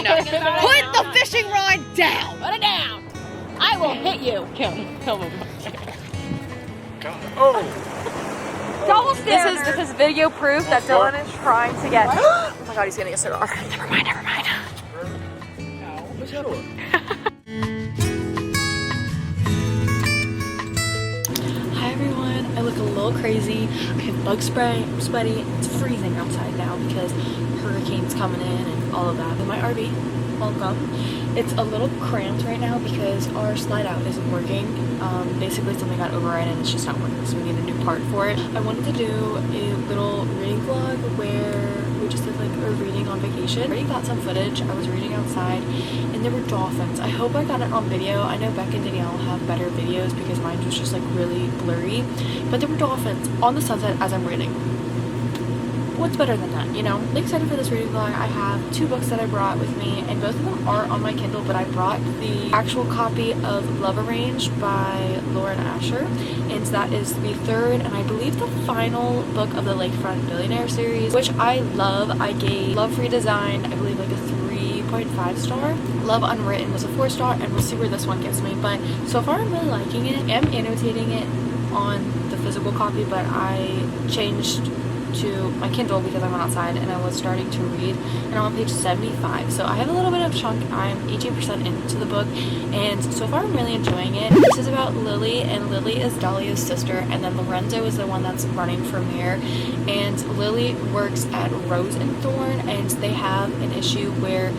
Put the fishing rod down. Put it down. I will hit you. Kill him. Oh! Double standard. This is video proof that Dylan is trying to get. Oh my god, he's getting a cigar. Never mind. Hi everyone, I look a little crazy. I have bug spray, I'm sweaty. It's freezing outside now because hurricanes coming in and all of that. In my RV, welcome. It's a little cramped right now because our slide out isn't working. Basically something got override and it's just not working, so we need a new part for it. I wanted to do a little reading vlog where we just did like a reading on vacation. I already got some footage. I was reading outside and there were dolphins. I hope I got it on video. I know Beck and Danielle have better videos because mine was just like really blurry, but there were dolphins on the sunset as I'm reading. What's better than that, you know? I'm excited for this reading vlog. I have 2 books that I brought with me, and both of them are on my Kindle, but I brought the actual copy of Love Arranged by Lauren Asher, and that is the 3rd and I believe the final book of the Lakefront Billionaire series, which I love. I gave Love Redesigned, I believe, like a 3.5 star. Love Unwritten was a 4 star, and we'll see where this one gets me. But so far I'm really liking it. I'm annotating it on the physical copy, but I changed to my Kindle because I went outside and I was starting to read, and I'm on page 75, so I have a little bit of chunk. I'm 18% into the book, and so far I'm really enjoying it. This is about Lily, and Lily is Dahlia's sister, and then Lorenzo is the one that's running for mayor, and Lily works at Rose and Thorn, and they have an issue where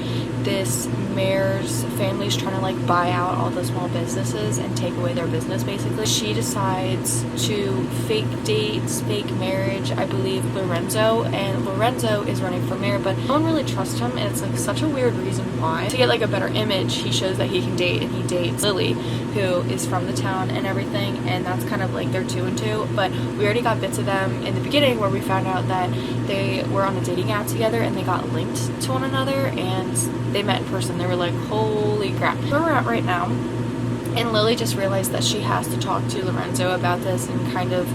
this mayor's family is trying to like buy out all the small businesses and take away their business. Basically, she decides to fake dates, fake marriage, I believe, Lorenzo, and Lorenzo is running for mayor, but no one really trusts him, and it's like such a weird reason why. To get like a better image, he shows that he can date, and he dates Lily, who is from the town and everything, and that's kind of like they're 2 and 2. But we already got bits of them in the beginning where we found out that they were on a dating app together and they got linked to one another, and they met in person. They were like, holy crap. Where we're at right now, and Lily just realized that she has to talk to Lorenzo about this and kind of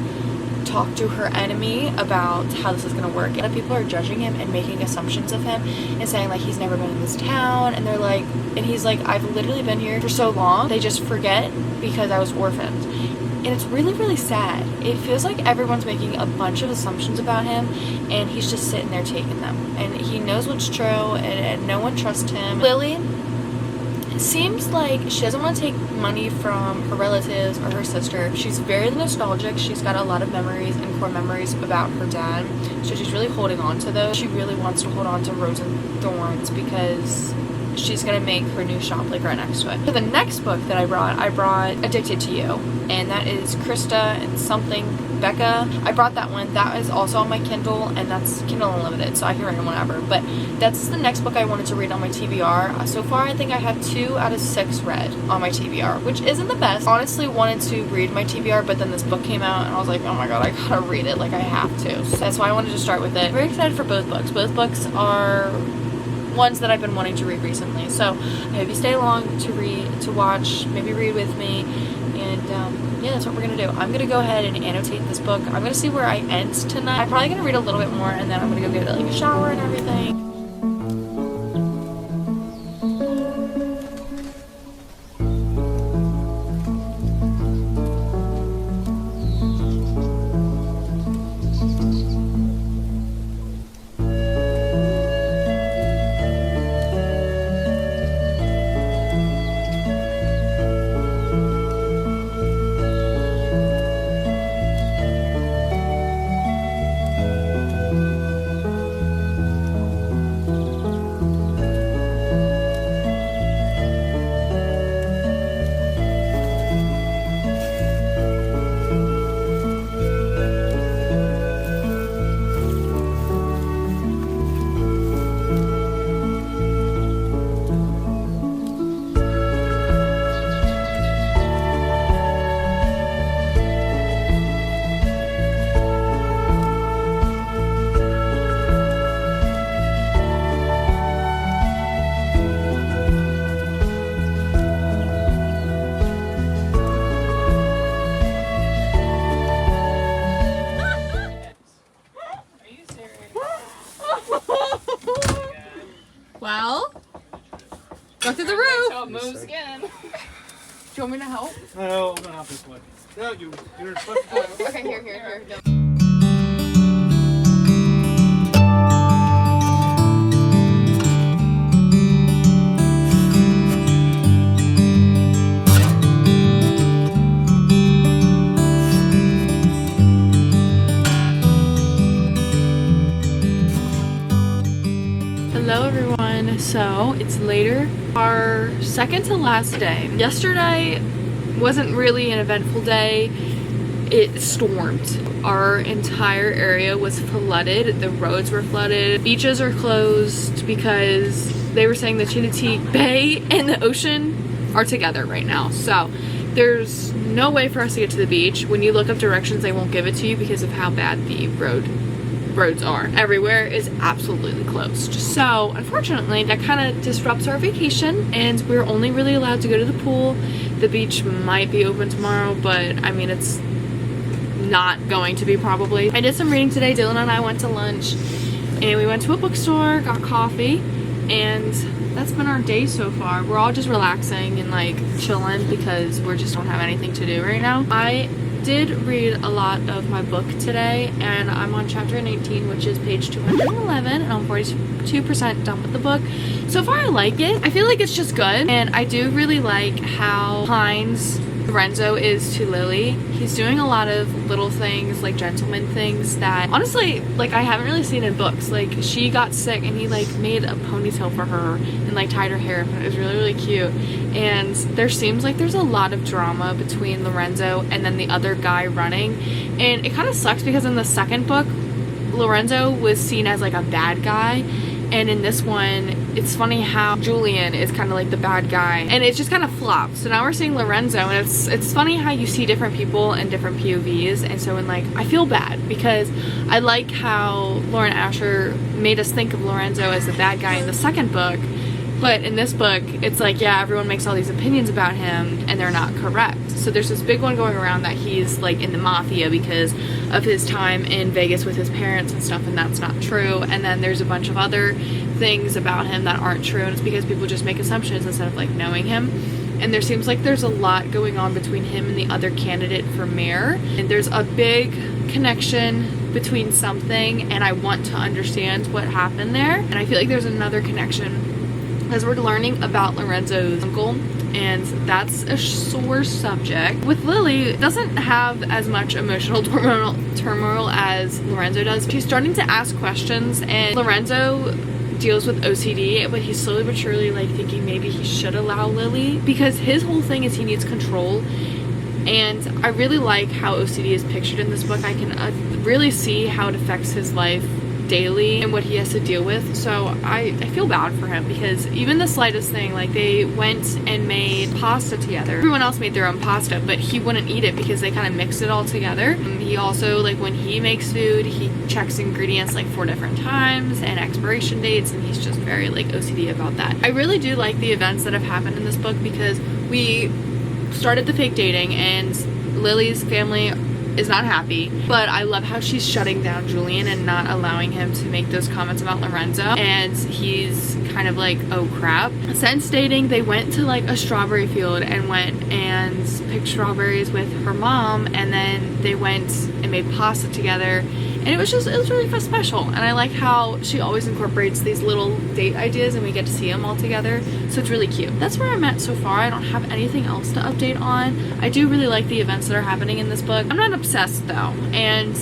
talk to her enemy about how this is going to work. And people are judging him and making assumptions of him and saying like he's never been in this town, and they're like, and he's like, I've literally been here for so long, they just forget because I was orphaned. And it's really, really sad. It feels like everyone's making a bunch of assumptions about him, and he's just sitting there taking them, and he knows what's true, and no one trusts him. Lily seems like she doesn't want to take money from her relatives or her sister. She's very nostalgic. She's got a lot of memories and core memories about her dad, so she's really holding on to those. She really wants to hold on to Rose and Thorns because she's gonna make her new shop like right next to it. So the next book that I brought Addicted to You, and that is Krista and something Becca. I brought that one. That is also on my Kindle, and that's Kindle Unlimited, so I can read it whenever. But that's the next book I wanted to read on my TBR. So far, I think I have 2 out of 6 read on my TBR, which isn't the best. Honestly, wanted to read my TBR, but then this book came out, and I was like, oh my god, I gotta read it. Like, I have to. So that's why I wanted to start with it. Very excited for both books. Both books are ones that I've been wanting to read recently, so I hope you stay along to read, to watch, maybe read with me, and yeah, that's what we're gonna do. I'm gonna go ahead and annotate this book. I'm gonna see where I end tonight. I'm probably gonna read a little bit more, and then I'm gonna go get like a shower and everything. again. Do you want me to help? No, not this way. No, you're supposed to go. Okay, here. No. Hello everyone, so it's later, our second to last day. Yesterday wasn't really an eventful day. It stormed. Our entire area was flooded, the roads were flooded, beaches are closed because they were saying the Chincoteague Bay and the ocean are together right now. So there's no way for us to get to the beach. When you look up directions, they won't give it to you because of how bad the roads are. Everywhere is absolutely closed. So unfortunately that kind of disrupts our vacation, and we're only really allowed to go to the pool. The beach might be open tomorrow, but I mean it's not going to be probably. I did some reading today. Dylan and I went to lunch and we went to a bookstore, got coffee, and that's been our day so far. We're all just relaxing and like chilling because we just don't have anything to do right now. I did read a lot of my book today, and I'm on chapter 19, which is page 211, and I'm 42% done with the book. So far I like it. I feel like it's just good, and I do really like how kind Lorenzo is to Lily. He's doing a lot of little things, like gentleman things that honestly, like, I haven't really seen in books. Like, she got sick and he like made a ponytail for her and like tied her hair. It was really cute. And there seems like there's a lot of drama between Lorenzo and then the other guy running, and it kind of sucks because in the second book Lorenzo was seen as like a bad guy, and in this one it's funny how Julian is kind of like the bad guy, and it just kind of flopped. So now we're seeing Lorenzo, and it's funny how you see different people and different POVs. And so like I feel bad because I like how Lauren Asher made us think of Lorenzo as the bad guy in the second book, but in this book it's like, yeah, everyone makes all these opinions about him and they're not correct. So there's this big one going around that he's like in the mafia because of his time in Vegas with his parents and stuff, and that's not true. And then there's a bunch of other things about him that aren't true, and it's because people just make assumptions instead of like knowing him. And there seems like there's a lot going on between him and the other candidate for mayor, and there's a big connection between something, and I want to understand what happened there. And I feel like there's another connection as we're learning about Lorenzo's uncle, and that's a sore subject. With Lily, it doesn't have as much emotional turmoil as Lorenzo does. She's starting to ask questions, and Lorenzo deals with OCD, but he's slowly but surely like thinking maybe he should allow Lily, because his whole thing is he needs control. And I really like how OCD is pictured in this book. I can really see how it affects his life daily and what he has to deal with. So I feel bad for him, because even the slightest thing, like they went and made pasta together. Everyone else made their own pasta, but he wouldn't eat it because they kind of mixed it all together. He also, like, when he makes food, he checks ingredients like 4 different times and expiration dates, and he's just very like OCD about that. I really do like the events that have happened in this book, because we started the fake dating and Lily's family is not happy, but I love how she's shutting down Julian and not allowing him to make those comments about Lorenzo, and he's kind of like, oh crap. Since dating, they went to like a strawberry field and went and picked strawberries with her mom, and then they went and made pasta together, and it was really special. And I like how she always incorporates these little date ideas and we get to see them all together, so it's really cute. That's where I'm at so far. I don't have anything else to update on. I do really like the events that are happening in this book. I'm not obsessed though, and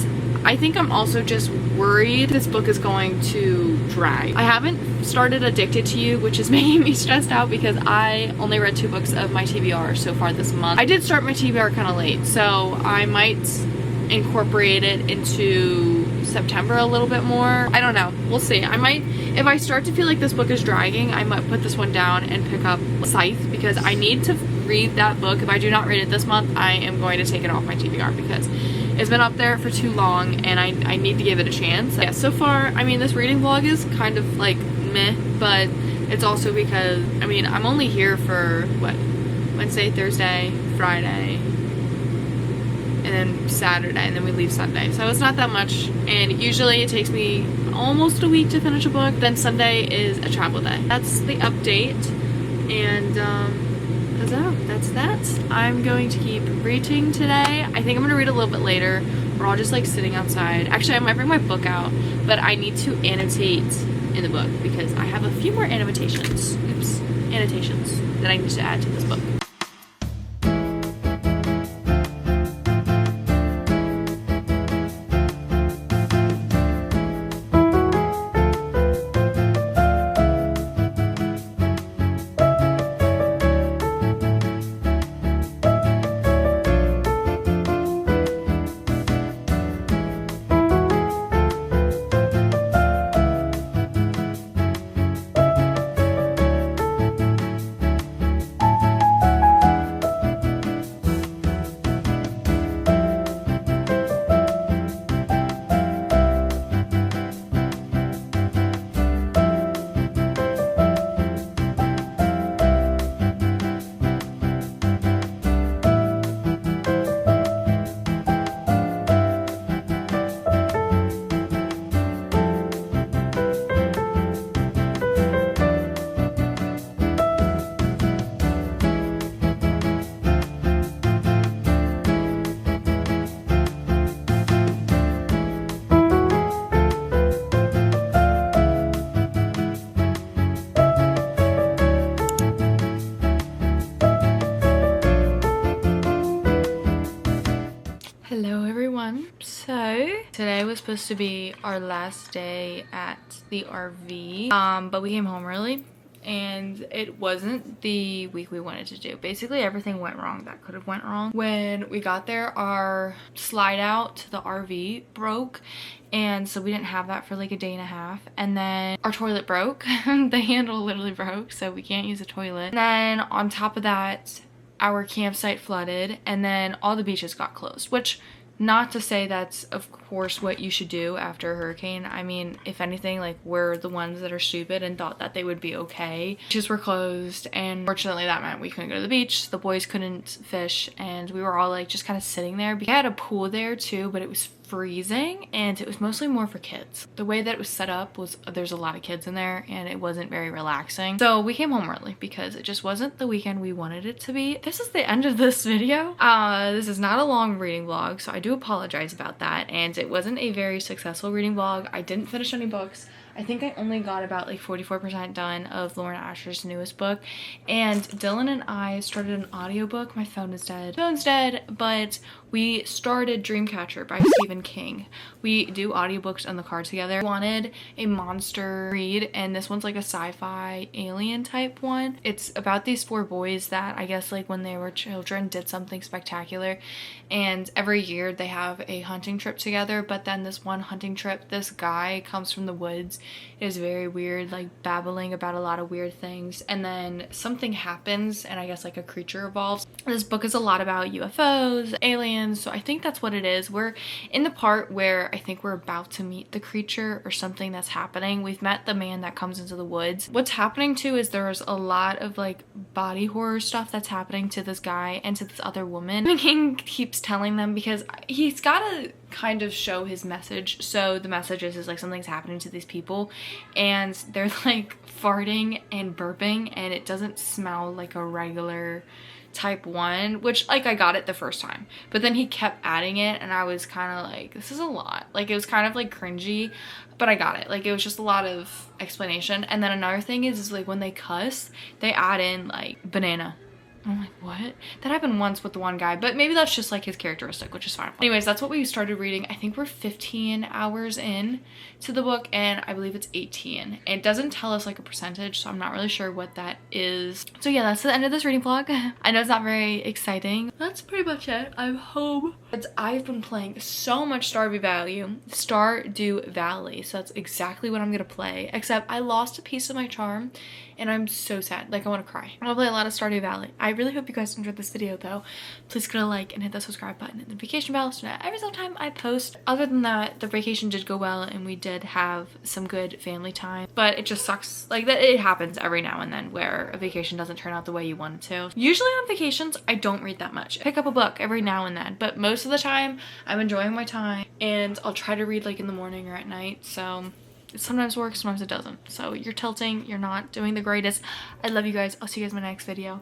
I think I'm also just worried this book is going to drag. I haven't started Addicted to You, which is making me stressed out because I only read 2 books of my TBR so far this month. I did start my TBR kind of late, so I might incorporate it into September a little bit more. I don't know, we'll see. I might, if I start to feel like this book is dragging, I might put this one down and pick up Scythe, because I need to read that book. If I do not read it this month, I am going to take it off my TBR because it's been up there for too long and I need to give it a chance. Yeah, so far, I mean, this reading vlog is kind of like meh, but it's also because, I mean, I'm only here for what, Wednesday, Thursday, Friday, and then Saturday, and then we leave Sunday. So it's not that much, and usually it takes me almost a week to finish a book. Then Sunday is a travel day. That's the update, and So that's that. I'm going to keep reading today. I think I'm gonna read a little bit later. We're all just like sitting outside. Actually, I might bring my book out, but I need to annotate in the book because I have a few more annotations that I need to add to this book. Hello everyone. So today was supposed to be our last day at the RV, but we came home early and it wasn't the week we wanted to do. Basically everything went wrong that could have went wrong. When we got there, our slide out to the RV broke, and so we didn't have that for like a day and a half. And then our toilet broke. The handle literally broke, so we can't use the toilet. And then on top of that, our campsite flooded, and then all the beaches got closed, which, not to say that's of course what you should do after a hurricane. I mean, if anything, like, we're the ones that are stupid and thought that they would be okay. Beaches were closed, and fortunately that meant we couldn't go to the beach, the boys couldn't fish, and we were all like just kind of sitting there. We had a pool there too, but it was freezing and it was mostly more for kids. The way that it was set up was there's a lot of kids in there and it wasn't very relaxing. So we came home early because it just wasn't the weekend we wanted it to be. This is the end of this video. This is not a long reading vlog, so I do apologize about that. And it wasn't a very successful reading vlog. I didn't finish any books. I think I only got about like 44% done of Lauren Asher's newest book. And Dylan and I started an audiobook. My phone is dead. Phone's dead, but we started Dreamcatcher by Stephen King. We do audiobooks on the car together. We wanted a monster read, and this one's like a sci-fi alien type one. It's about these 4 boys that I guess like when they were children did something spectacular, and every year they have a hunting trip together. But then this one hunting trip, this guy comes from the woods. It is very weird, like babbling about a lot of weird things, and then something happens and I guess like a creature evolves. This book is a lot about UFOs, aliens, so I think that's what it is. We're in the part where I think we're about to meet the creature or something that's happening. We've met the man that comes into the woods. What's happening too is there's a lot of like body horror stuff that's happening to this guy and to this other woman. King keeps telling them, because he's got to kind of show his message. So the message is like something's happening to these people and they're like farting and burping, and it doesn't smell like a regular type 1, which like I got it the first time, but then he kept adding it and I was kind of like, this is a lot. Like it was kind of like cringy, but I got it. Like it was just a lot of explanation. And then another thing is like when they cuss, they add in like banana. I'm like, what? That happened once with the one guy, but maybe that's just like his characteristic, which is fine. Anyways, that's what we started reading. I think we're 15 hours in to the book, and I believe it's 18. It doesn't tell us like a percentage, so I'm not really sure what that is. So yeah, that's the end of this reading vlog. I know it's not very exciting. That's pretty much it. I'm home. But I've been playing so much Stardew Valley, so that's exactly what I'm gonna play, except I lost a piece of my charm and I'm so sad. Like I want to cry. I'm gonna play a lot of Stardew Valley. I really hope you guys enjoyed this video though. Please go to like and hit that subscribe button and the notification bell so that every single time I post. Other than that, the vacation did go well and we did have some good family time, but it just sucks like that it happens every now and then where a vacation doesn't turn out the way you want it to. Usually on vacations I don't read that much. I pick up a book every now and then, but most of the time I'm enjoying my time and I'll try to read like in the morning or at night. So it sometimes works, sometimes it doesn't. So you're tilting, you're not doing the greatest. I love you guys. I'll see you guys in my next video.